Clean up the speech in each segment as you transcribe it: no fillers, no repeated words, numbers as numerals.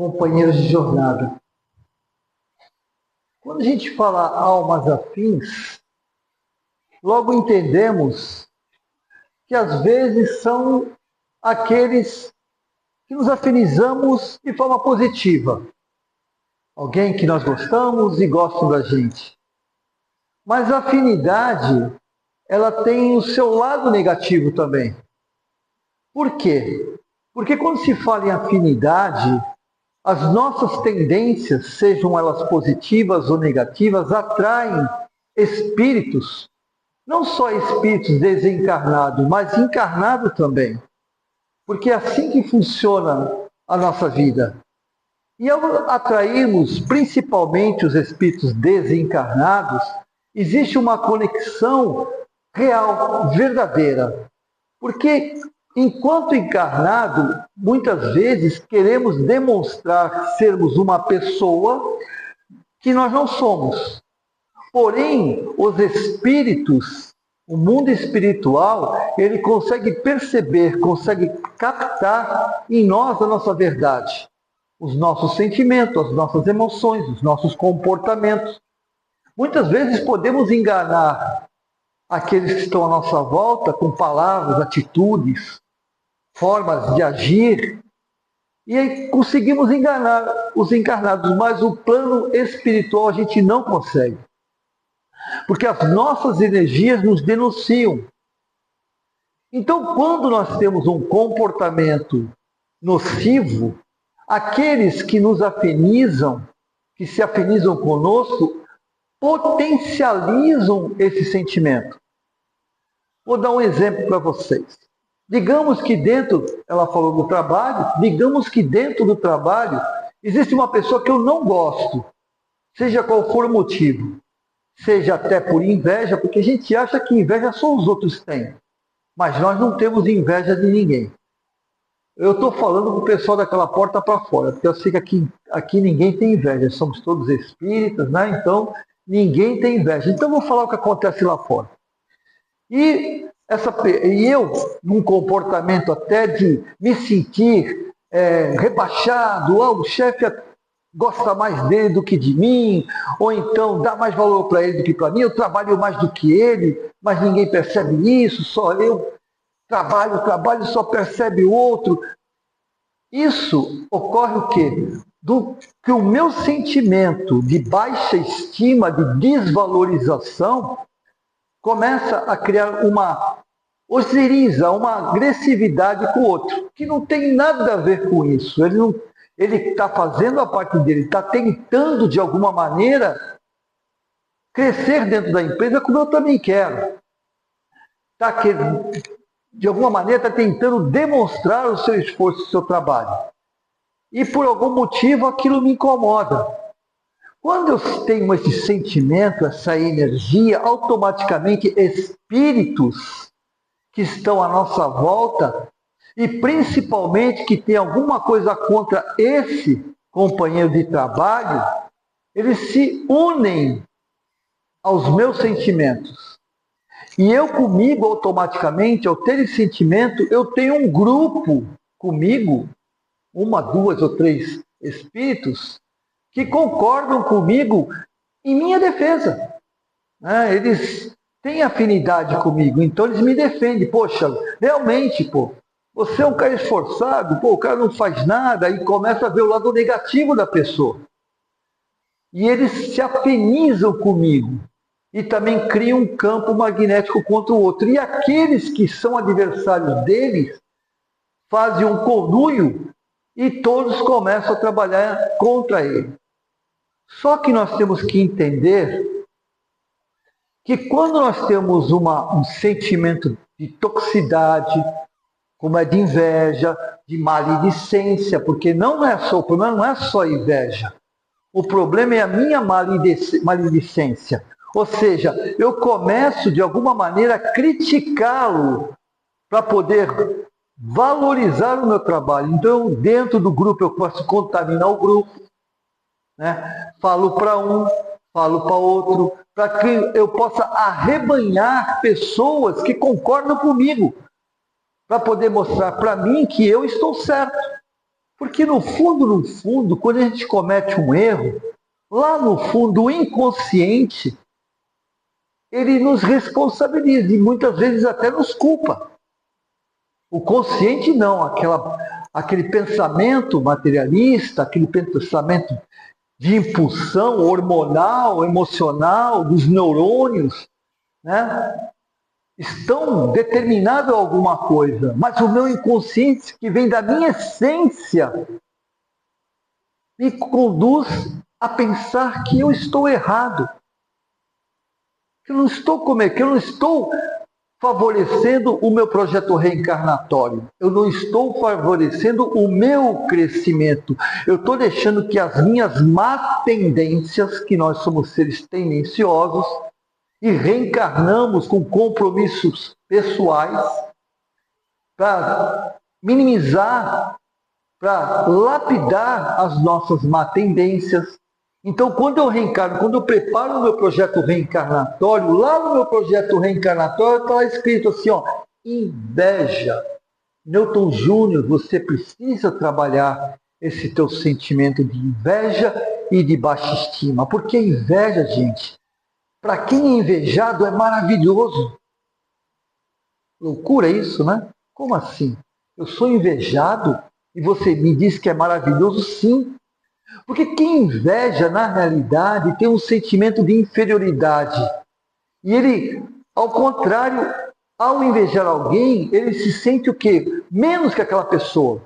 companheiros de jornada. Quando a gente fala almas afins, logo entendemos que às vezes são aqueles que nos afinizamos de forma positiva. Alguém que nós gostamos e gostam da gente. Mas a afinidade, ela tem o seu lado negativo também. Por quê? Porque quando se fala em afinidade, as nossas tendências, sejam elas positivas ou negativas, atraem espíritos, não só espíritos desencarnados, mas encarnados também. Porque é assim que funciona a nossa vida. E ao atrairmos principalmente os espíritos desencarnados, existe uma conexão real, verdadeira. Porque enquanto encarnado, muitas vezes queremos demonstrar sermos uma pessoa que nós não somos. Porém, os espíritos, o mundo espiritual, ele consegue perceber, consegue captar em nós a nossa verdade, os nossos sentimentos, as nossas emoções, os nossos comportamentos. Muitas vezes podemos enganar aqueles que estão à nossa volta com palavras, atitudes, formas de agir, e aí conseguimos enganar os encarnados, mas o plano espiritual a gente não consegue. Porque as nossas energias nos denunciam. Então, quando nós temos um comportamento nocivo, aqueles que nos afinizam, que se afinizam conosco, potencializam esse sentimento. Vou dar um exemplo para vocês. Digamos que dentro, ela falou do trabalho, digamos que dentro do trabalho existe uma pessoa que eu não gosto, seja qual for o motivo. Seja até por inveja, porque a gente acha que inveja só os outros têm. Mas nós não temos inveja de ninguém. Eu estou falando para o pessoal daquela porta para fora, porque eu sei que aqui ninguém tem inveja, somos todos espíritas, né? Então ninguém tem inveja. Então eu vou falar o que acontece lá fora. E eu, num comportamento até de me sentir rebaixado, o chefe gosta mais dele do que de mim, ou então dá mais valor para ele do que para mim, eu trabalho mais do que ele, mas ninguém percebe isso, só eu trabalho, só percebe o outro. Isso ocorre o quê? Que o meu sentimento de baixa estima, de desvalorização, começa a criar uma ojeriza, uma agressividade com o outro, que não tem nada a ver com isso. Ele está fazendo a parte dele, está tentando, de alguma maneira, crescer dentro da empresa como eu também quero. De alguma maneira, está tentando demonstrar o seu esforço, o seu trabalho. E, por algum motivo, aquilo me incomoda. Quando eu tenho esse sentimento, essa energia, automaticamente espíritos que estão à nossa volta, e principalmente que tem alguma coisa contra esse companheiro de trabalho, eles se unem aos meus sentimentos. E eu comigo, automaticamente, ao ter esse sentimento, eu tenho um grupo comigo, 1, 2 ou 3 espíritos, que concordam comigo em minha defesa. Eles têm afinidade comigo, então eles me defendem. Poxa, realmente, você é um cara esforçado, o cara não faz nada, e começa a ver o lado negativo da pessoa. E eles se afinizam comigo. E também criam um campo magnético contra o outro. E aqueles que são adversários deles fazem um conluio e todos começam a trabalhar contra ele. Só que nós temos que entender que quando nós temos um sentimento de toxicidade, como é de inveja, de maledicência, porque o problema não é só inveja. O problema é a minha maledicência. Ou seja, eu começo de alguma maneira a criticá-lo para poder valorizar o meu trabalho. Então, dentro do grupo, eu posso contaminar o grupo, né? Falo para um, falo para outro, para que eu possa arrebanhar pessoas que concordam comigo, para poder mostrar para mim que eu estou certo. Porque no fundo, quando a gente comete um erro, lá no fundo, o inconsciente, ele nos responsabiliza e muitas vezes até nos culpa. O consciente não, aquele pensamento materialista, aquele pensamento de impulsão hormonal, emocional, dos neurônios, né? Estão determinados a alguma coisa, mas o meu inconsciente, que vem da minha essência, me conduz a pensar que eu estou errado, que eu não estou que eu não estou favorecendo o meu projeto reencarnatório, eu não estou favorecendo o meu crescimento, eu estou deixando que as minhas má tendências, que nós somos seres tendenciosos, e reencarnamos com compromissos pessoais para minimizar, para lapidar as nossas má tendências. Então, quando eu reencarno, quando eu preparo o meu projeto reencarnatório, lá no meu projeto reencarnatório está escrito assim, ó, inveja. Newton Júnior, você precisa trabalhar esse teu sentimento de inveja e de baixa estima. Porque a inveja, gente, para quem é invejado é maravilhoso. Loucura isso, né? Como assim? Eu sou invejado e você me diz que é maravilhoso? Sim. Porque quem inveja, na realidade, tem um sentimento de inferioridade. E ele, ao contrário, ao invejar alguém, ele se sente o quê? Menos que aquela pessoa.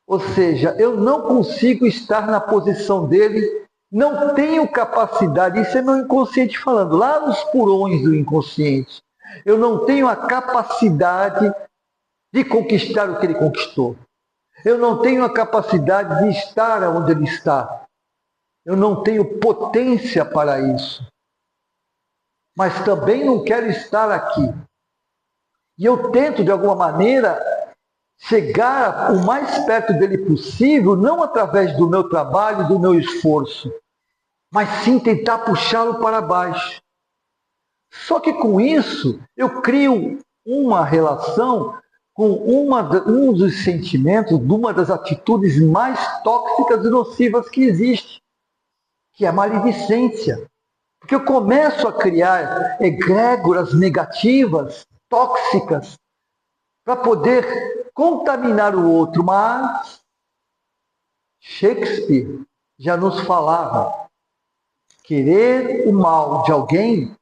Ou seja, eu não consigo estar na posição dele, não tenho capacidade, isso é meu inconsciente falando, lá nos porões do inconsciente. Eu não tenho a capacidade de conquistar o que ele conquistou. Eu não tenho a capacidade de estar onde ele está. Eu não tenho potência para isso. Mas também não quero estar aqui. E eu tento, de alguma maneira, chegar o mais perto dele possível, não através do meu trabalho, do meu esforço, mas sim tentar puxá-lo para baixo. Só que com isso, eu crio uma relação com um dos sentimentos, uma das atitudes mais tóxicas e nocivas que existe, que é a maledicência. Porque eu começo a criar egrégoras negativas, tóxicas, para poder contaminar o outro. Mas Shakespeare já nos falava, querer o mal de alguém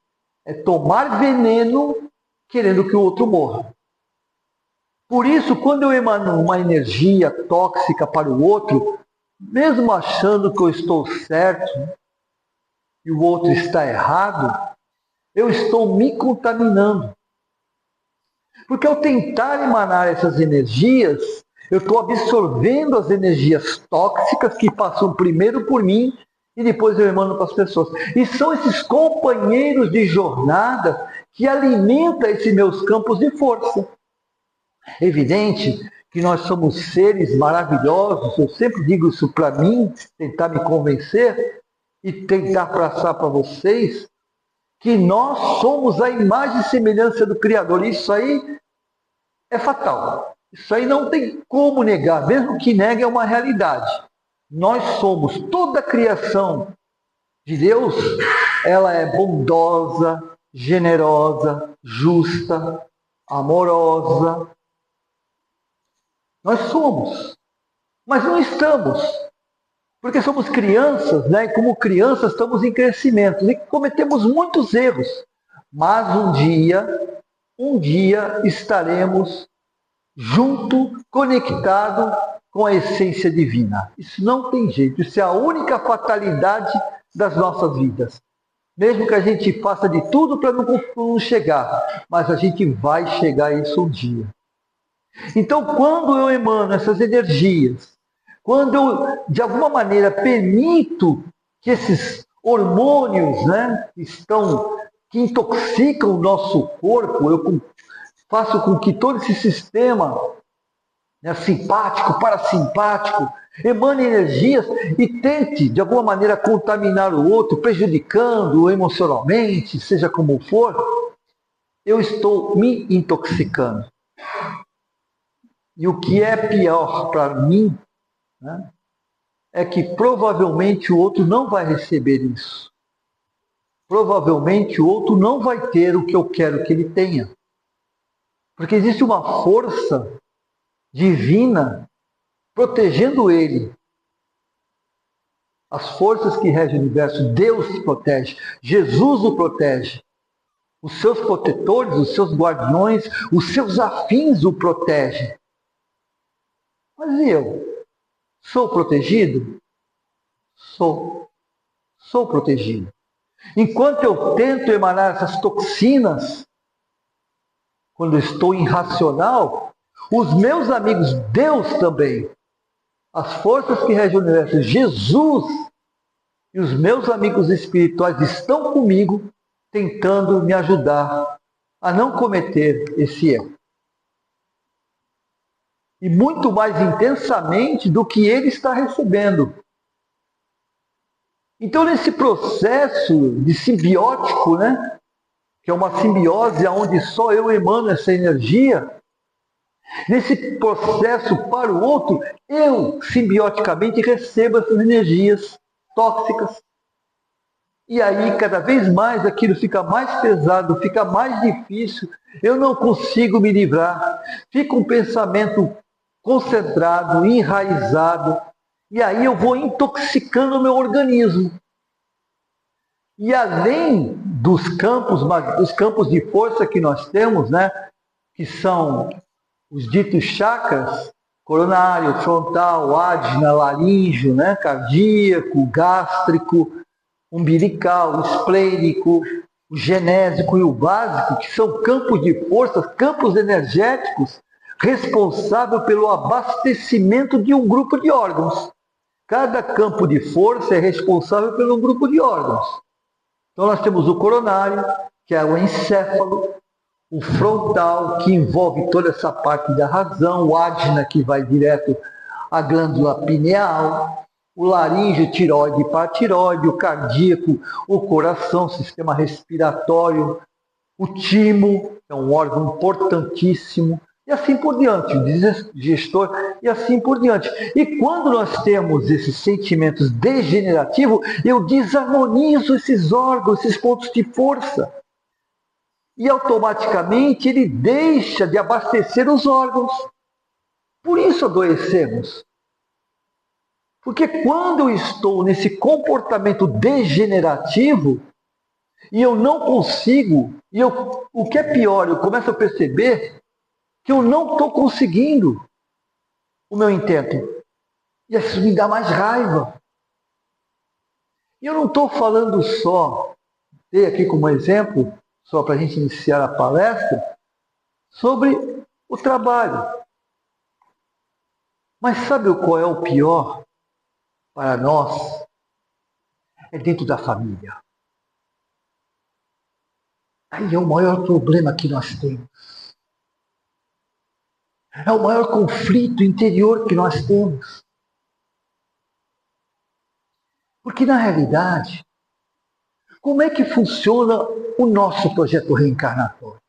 é tomar veneno querendo que o outro morra. Por isso, quando eu emano uma energia tóxica para o outro, mesmo achando que eu estou certo e o outro está errado, eu estou me contaminando. Porque ao tentar emanar essas energias, eu estou absorvendo as energias tóxicas que passam primeiro por mim e depois eu emano para as pessoas. E são esses companheiros de jornada que alimentam esses meus campos de força. É evidente que nós somos seres maravilhosos, eu sempre digo isso para mim, tentar me convencer e tentar passar para vocês, que nós somos a imagem e semelhança do Criador. Isso aí é fatal. Isso aí não tem como negar, mesmo que negue é uma realidade. Nós somos toda a criação de Deus, ela é bondosa, generosa, justa, amorosa. Nós somos, mas não estamos, porque somos crianças, né? E como crianças estamos em crescimento e cometemos muitos erros. Mas um dia estaremos junto, conectado com a essência divina. Isso não tem jeito, isso é a única fatalidade das nossas vidas. Mesmo que a gente faça de tudo para não chegar, mas a gente vai chegar a isso um dia. Então, quando eu emano essas energias, quando eu, de alguma maneira, permito que esses hormônios, né, que intoxicam o nosso corpo, eu faço com que todo esse sistema, né, simpático, parasimpático, emane energias e tente, de alguma maneira, contaminar o outro, prejudicando-o emocionalmente, seja como for, eu estou me intoxicando. E o que é pior para mim né, é que provavelmente o outro não vai receber isso. Provavelmente o outro não vai ter o que eu quero que ele tenha. Porque existe uma força divina protegendo ele. As forças que regem o universo, Deus o protege, Jesus o protege. Os seus protetores, os seus guardiões, os seus afins o protegem. Mas e eu? Sou protegido? Sou. Sou protegido. Enquanto eu tento emanar essas toxinas, quando eu estou irracional, os meus amigos, Deus também, as forças que regem o universo, Jesus e os meus amigos espirituais estão comigo, tentando me ajudar a não cometer esse erro. E muito mais intensamente do que ele está recebendo. Então, nesse processo de simbiótico, né, que é uma simbiose onde só eu emano essa energia, nesse processo para o outro, eu simbioticamente recebo essas energias tóxicas. E aí, cada vez mais, aquilo fica mais pesado, fica mais difícil, eu não consigo me livrar, fica um pensamento concentrado, enraizado, e aí eu vou intoxicando o meu organismo. E além dos campos de força que nós temos, né, que são os ditos chakras, coronário, frontal, ágina, laríngeo, né, cardíaco, gástrico, umbilical, esplênico, o genésico e o básico, que são campos de força, campos energéticos, responsáveis pelo abastecimento de um grupo de órgãos. Cada campo de força é responsável por um grupo de órgãos. Então nós temos o coronário, que é o encéfalo, o frontal, que envolve toda essa parte da razão, o ágina, que vai direto à glândula pineal, o laríngeo, tireoide e paratireoide, o cardíaco, o coração, sistema respiratório, o timo, que é um órgão importantíssimo, e assim por diante, o digestor, e assim por diante. E quando nós temos esses sentimentos degenerativos, eu desarmonizo esses órgãos, esses pontos de força. E automaticamente ele deixa de abastecer os órgãos. Por isso adoecemos. Porque quando eu estou nesse comportamento degenerativo, e eu não consigo, o que é pior, eu começo a perceber que eu não estou conseguindo o meu intento. E isso me dá mais raiva. E eu não estou falando só, dei aqui como exemplo, só para a gente iniciar a palestra, sobre o trabalho. Mas sabe qual é o pior para nós? É dentro da família. Aí é o maior problema que nós temos. É o maior conflito interior que nós temos. Porque, na realidade, como é que funciona o nosso projeto reencarnatório?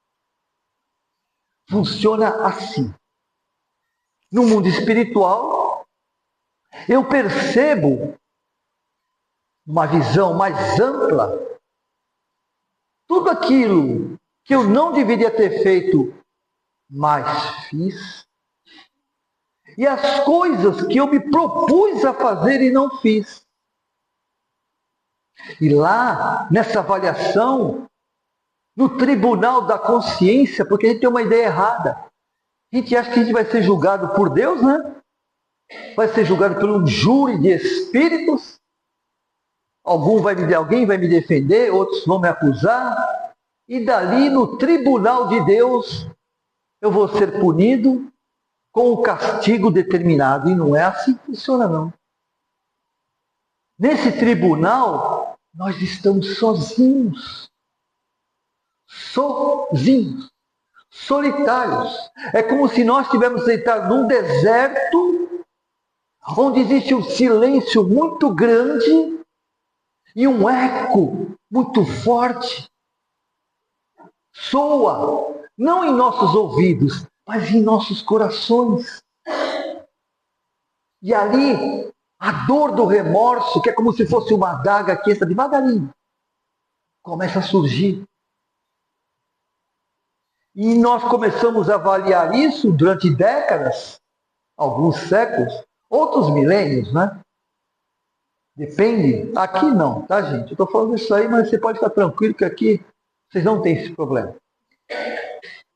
Funciona assim. No mundo espiritual, eu percebo uma visão mais ampla. Tudo aquilo que eu não deveria ter feito, mas fiz. E as coisas que eu me propus a fazer e não fiz. E lá, nessa avaliação, no tribunal da consciência, porque a gente tem uma ideia errada. A gente acha que a gente vai ser julgado por Deus, né? Vai ser julgado por um júri de espíritos. Alguém vai me defender, outros vão me acusar. E dali, no tribunal de Deus, eu vou ser punido com o castigo determinado. E não é assim que funciona, não. Nesse tribunal, nós estamos sozinhos. Sozinhos. Solitários. É como se nós estivéssemos deitados num deserto, onde existe um silêncio muito grande e um eco muito forte. Soa, não em nossos ouvidos, mas em nossos corações. E ali, a dor do remorso, que é como se fosse uma adaga que entra devagarinho, começa a surgir. E nós começamos a avaliar isso durante décadas, alguns séculos, outros milênios, né? Depende. Aqui não, tá, gente? Eu estou falando isso aí, mas você pode ficar tranquilo que aqui vocês não têm esse problema.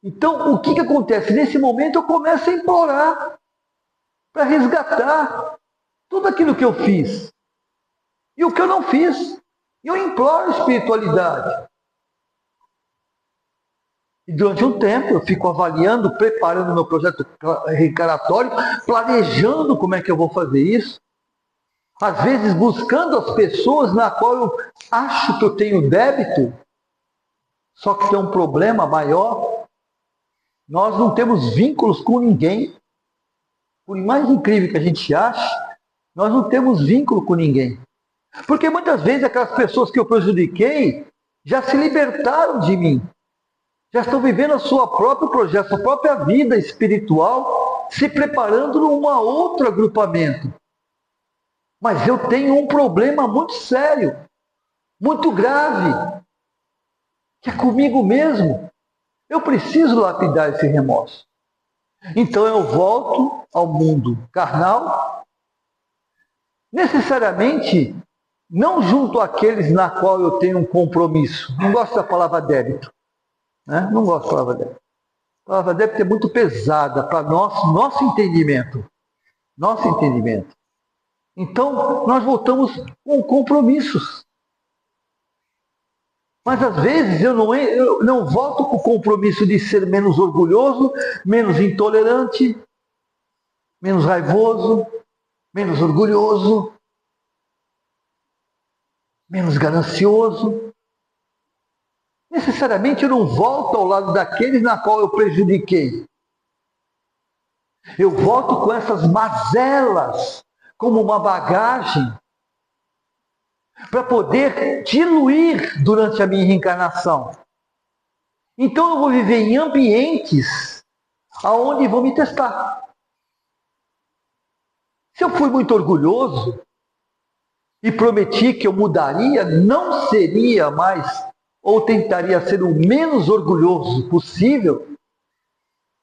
Então, o que acontece? Nesse momento eu começo a implorar para resgatar tudo aquilo que eu fiz e o que eu não fiz. Eu imploro espiritualidade. E durante um tempo eu fico avaliando, preparando meu projeto reencarnatório, planejando como é que eu vou fazer isso. Às vezes buscando as pessoas na qual eu acho que eu tenho débito, só que tem um problema maior. Nós não temos vínculos com ninguém. Por mais incrível que a gente ache, nós não temos vínculo com ninguém. Porque muitas vezes aquelas pessoas que eu prejudiquei já se libertaram de mim. Já estão vivendo o seu próprio projeto, a sua própria vida espiritual, se preparando num outro agrupamento. Mas eu tenho um problema muito sério, muito grave, que é comigo mesmo. Eu preciso lapidar esse remorso. Então eu volto ao mundo carnal, necessariamente não junto àqueles na qual eu tenho um compromisso. Não gosto da palavra débito. Né? Não gosto da palavra débito. A palavra débito é muito pesada para nosso entendimento. Nosso entendimento. Então, nós voltamos com compromissos. Mas às vezes eu não volto com o compromisso de ser menos orgulhoso, menos intolerante, menos raivoso, menos orgulhoso, menos ganancioso. Necessariamente eu não volto ao lado daqueles na qual eu prejudiquei. Eu volto com essas mazelas como uma bagagem para poder diluir durante a minha reencarnação. Então eu vou viver em ambientes aonde vão me testar. Se eu fui muito orgulhoso e prometi que eu mudaria, não seria mais, ou tentaria ser o menos orgulhoso possível,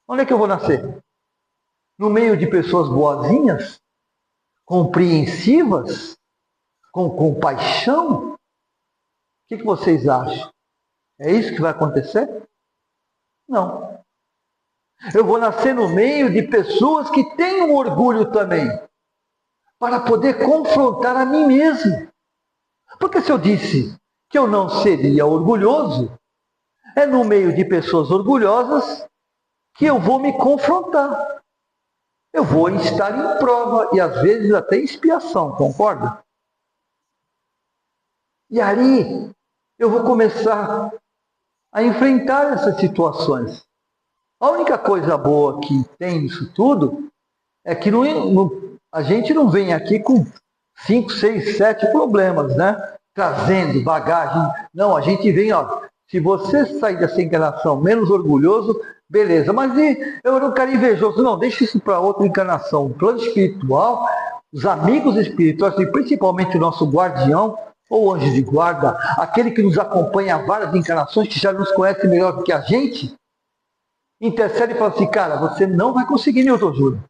onde é que eu vou nascer? No meio de pessoas boazinhas, compreensivas, com compaixão? O que vocês acham? É isso que vai acontecer? Não. Eu vou nascer no meio de pessoas que têm um orgulho também, para poder confrontar a mim mesmo. Porque se eu disse que eu não seria orgulhoso, é no meio de pessoas orgulhosas que eu vou me confrontar. Eu vou estar em prova e às vezes até em expiação, concorda? E aí eu vou começar a enfrentar essas situações. A única coisa boa que tem nisso tudo é que a gente não vem aqui com 5, 6, 7 problemas, né? Trazendo bagagem. Não, a gente vem, ó, se você sair dessa encarnação menos orgulhoso, beleza. Mas eu não quero invejoso. Não, deixa isso para outra encarnação. O plano espiritual, os amigos espirituais, e principalmente o nosso guardião, ou anjo de guarda, aquele que nos acompanha há várias encarnações, que já nos conhece melhor do que a gente, intercede e fala assim, cara, você não vai conseguir, Newton Júnior.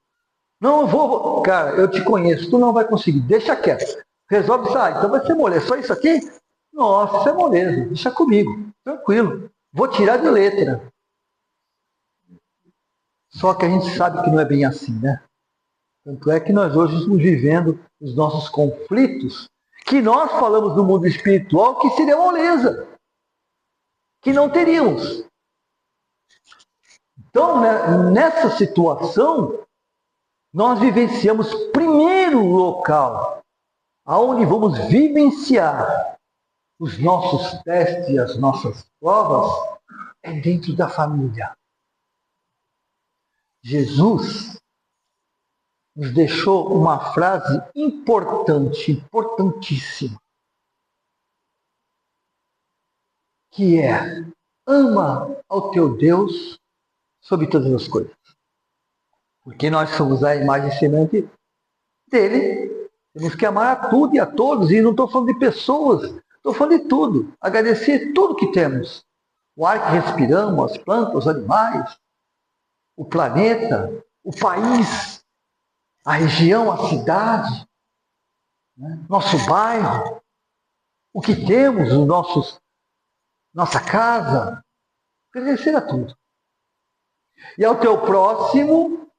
Não, eu vou, cara, eu te conheço, tu não vai conseguir, deixa quieto. Resolve isso, então vai ser moleza. Só isso aqui? Nossa, isso é moleza, deixa comigo, tranquilo. Vou tirar de letra. Só que a gente sabe que não é bem assim, né? Tanto é que nós hoje estamos vivendo os nossos conflitos, que nós falamos no mundo espiritual que seria moleza, que não teríamos. Então, né, nessa situação, nós vivenciamos primeiro local aonde vamos vivenciar os nossos testes e as nossas provas é dentro da família. Jesus nos deixou uma frase importante, importantíssima, que é: ama ao teu Deus sobre todas as coisas. Porque nós somos a imagem e semelhança. dele. Temos que amar a tudo e a todos, e não estou falando de pessoas, estou falando de tudo. Agradecer tudo que temos. O ar que respiramos, as plantas, os animais, o planeta, o país, a região, a cidade, né? Nosso bairro, o que temos, nossa casa. Agradecer a tudo. E ao teu próximo,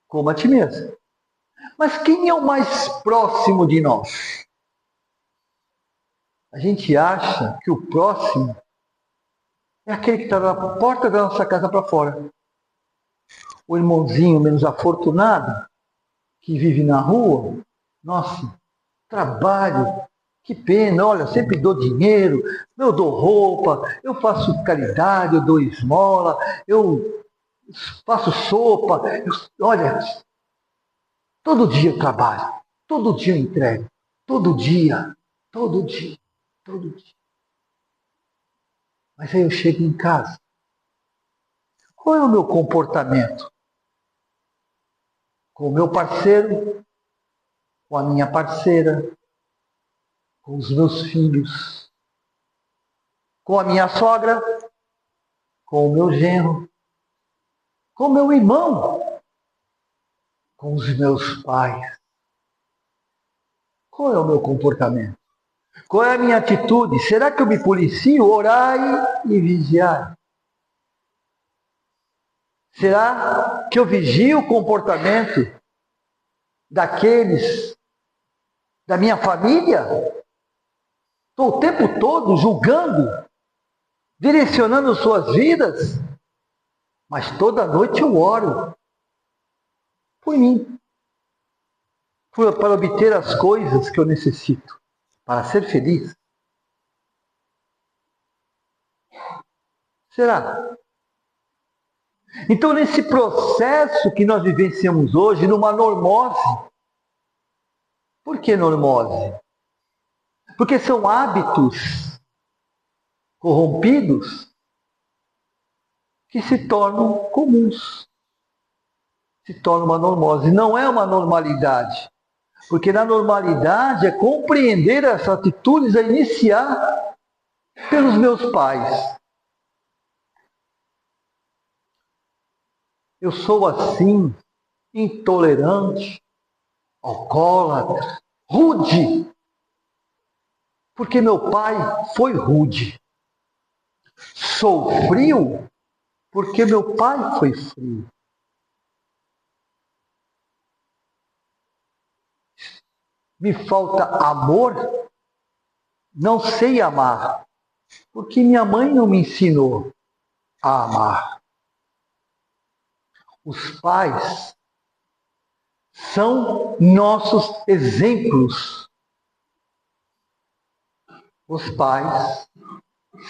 como a ti mesmo. Mas quem é o mais próximo de nós? A gente acha que o próximo é aquele que está na porta da nossa casa para fora. O irmãozinho menos afortunado, que vive na rua. Nossa, trabalho, que pena, olha, sempre dou dinheiro, eu dou roupa, eu faço caridade, eu dou esmola, eu faço sopa, olha, todo dia eu trabalho, todo dia eu entrego, todo dia, todo dia, todo dia. Mas aí eu chego em casa. Qual é o meu comportamento? Com o meu parceiro, com a minha parceira, com os meus filhos, com a minha sogra, com o meu genro, com o meu irmão, com os meus pais. Qual é o meu comportamento? Qual é a minha atitude? Será que eu me policio? Orai e vigiai. Será que eu vigio o comportamento daqueles da minha família? Estou o tempo todo julgando, direcionando suas vidas, mas toda noite eu oro por mim, para obter as coisas que eu necessito, para ser feliz. Será? Então, nesse processo que nós vivenciamos hoje, numa normose. Por que normose? Porque são hábitos corrompidos que se tornam comuns. Se torna uma normose. Não é uma normalidade. Porque na normalidade é compreender essas atitudes a iniciar pelos meus pais. Eu sou assim, intolerante, alcoólatra, rude. Porque meu pai foi rude. Sou frio porque meu pai foi frio. Me falta amor, não sei amar, porque minha mãe não me ensinou a amar. Os pais são nossos exemplos. Os pais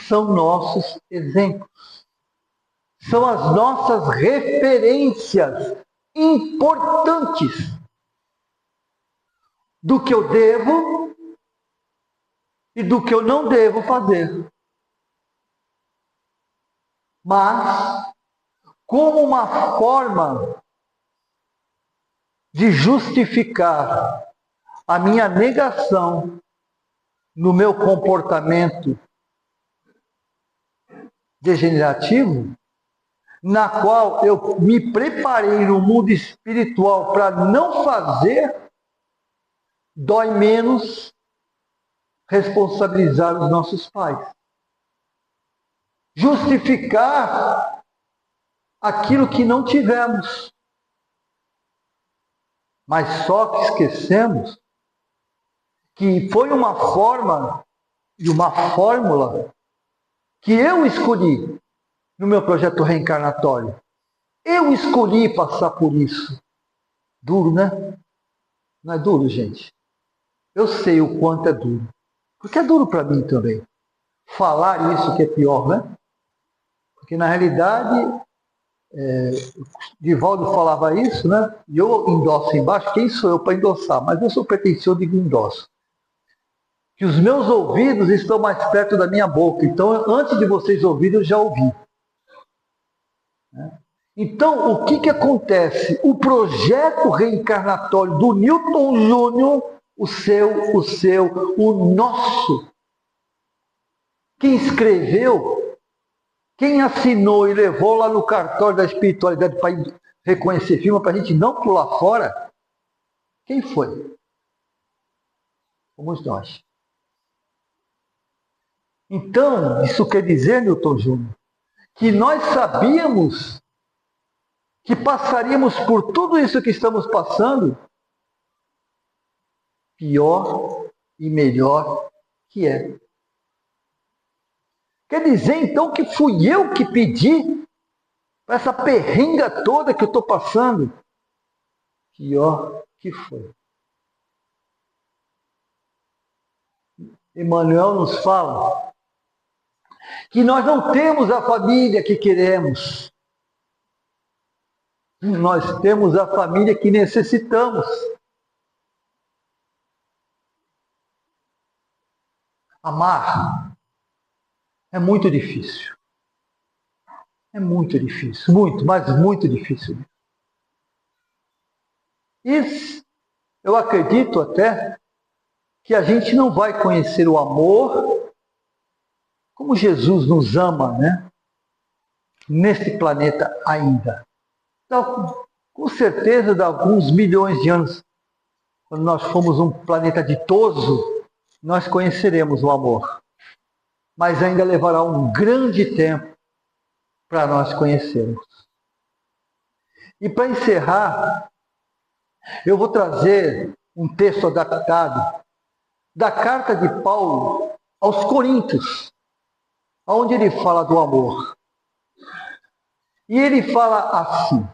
são nossos exemplos. São as nossas referências importantes do que eu devo e do que eu não devo fazer. Mas, como uma forma de justificar a minha negação no meu comportamento degenerativo, na qual eu me preparei no mundo espiritual para não fazer, dói menos responsabilizar os nossos pais. Justificar aquilo que não tivemos. Mas só que esquecemos que foi uma forma e uma fórmula que eu escolhi no meu projeto reencarnatório. Eu escolhi passar por isso. Duro, né? Não é duro, gente? Eu sei o quanto é duro. Porque é duro para mim também. Falar isso que é pior, né? Porque na realidade, Divaldo falava isso, né? E eu endosso embaixo. Quem sou eu para endossar? Mas eu sou pretensioso e endosso. Que os meus ouvidos estão mais perto da minha boca. Então, antes de vocês ouvirem, eu já ouvi. Então, o que acontece? O projeto reencarnatório do Newton Júnior, o nosso, quem escreveu, quem assinou e levou lá no cartório da espiritualidade para reconhecer firma, para a gente não pular fora, quem foi? Fomos nós. Então, isso quer dizer, Newton Júnior, que nós sabíamos que passaríamos por tudo isso que estamos passando, pior e melhor que é. Quer dizer, então, que fui eu que pedi para essa perrenga toda que eu estou passando? Pior que foi. Emmanuel nos fala que nós não temos a família que queremos. Nós temos a família que necessitamos. Amar é muito difícil. É muito difícil. Muito, mas muito difícil. Isso, eu acredito até que a gente não vai conhecer o amor como Jesus nos ama, né? Nesse planeta ainda. Então, com certeza, de alguns milhões de anos, quando nós formos um planeta ditoso, nós conheceremos o amor. Mas ainda levará um grande tempo para nós conhecermos. E para encerrar, eu vou trazer um texto adaptado da carta de Paulo aos Coríntios, onde ele fala do amor. E ele fala assim: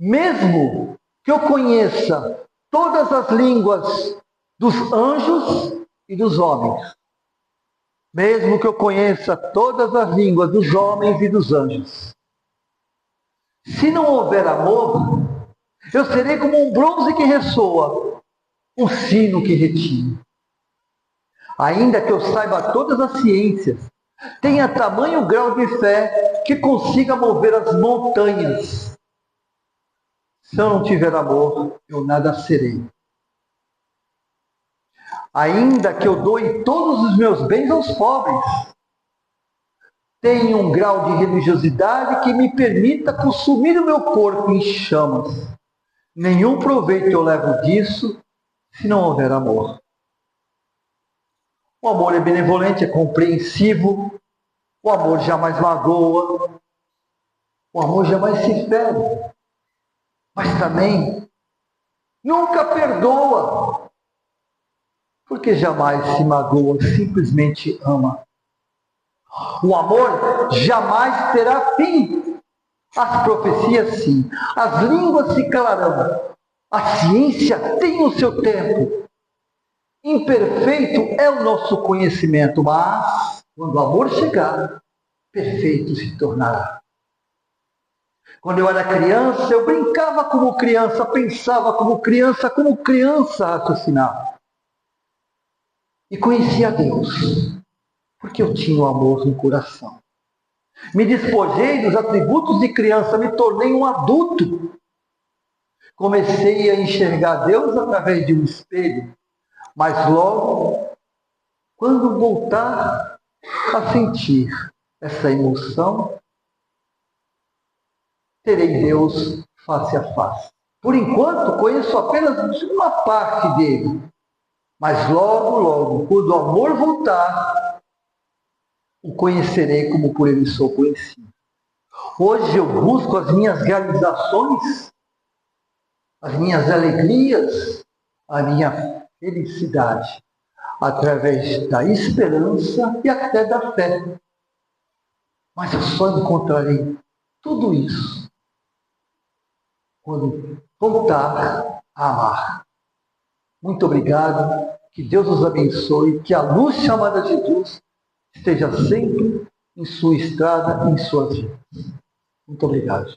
mesmo que eu conheça todas as línguas dos anjos e dos homens, mesmo que eu conheça todas as línguas dos homens e dos anjos, se não houver amor, eu serei como um bronze que ressoa, um sino que retine. Ainda que eu saiba todas as ciências, tenha tamanho grau de fé que consiga mover as montanhas, se eu não tiver amor, eu nada serei. Ainda que eu doe todos os meus bens aos pobres, tenha um grau de religiosidade que me permita consumir o meu corpo em chamas. Nenhum proveito eu levo disso se não houver amor. O amor é benevolente, é compreensivo, o amor jamais magoa, o amor jamais se fere, mas também nunca perdoa, porque jamais se magoa, simplesmente ama. O amor jamais terá fim. As profecias sim, as línguas se calarão, a ciência tem o seu tempo. Imperfeito é o nosso conhecimento, mas quando o amor chegar, perfeito se tornará. Quando eu era criança, eu brincava como criança, pensava como criança raciocinava. E conhecia Deus, porque eu tinha o amor no coração. Me despojei dos atributos de criança, me tornei um adulto. Comecei a enxergar Deus através de um espelho, mas logo, quando voltar a sentir essa emoção, terei Deus face a face. Por enquanto, conheço apenas uma parte dele, mas logo, quando o amor voltar, o conhecerei como por ele sou conhecido. Hoje eu busco as minhas realizações, as minhas alegrias, a minha felicidade, através da esperança e até da fé. Mas eu só encontrarei tudo isso quando voltar a amar. Muito obrigado, que Deus os abençoe, que a luz chamada Jesus esteja sempre em sua estrada, em suas vidas. Muito obrigado.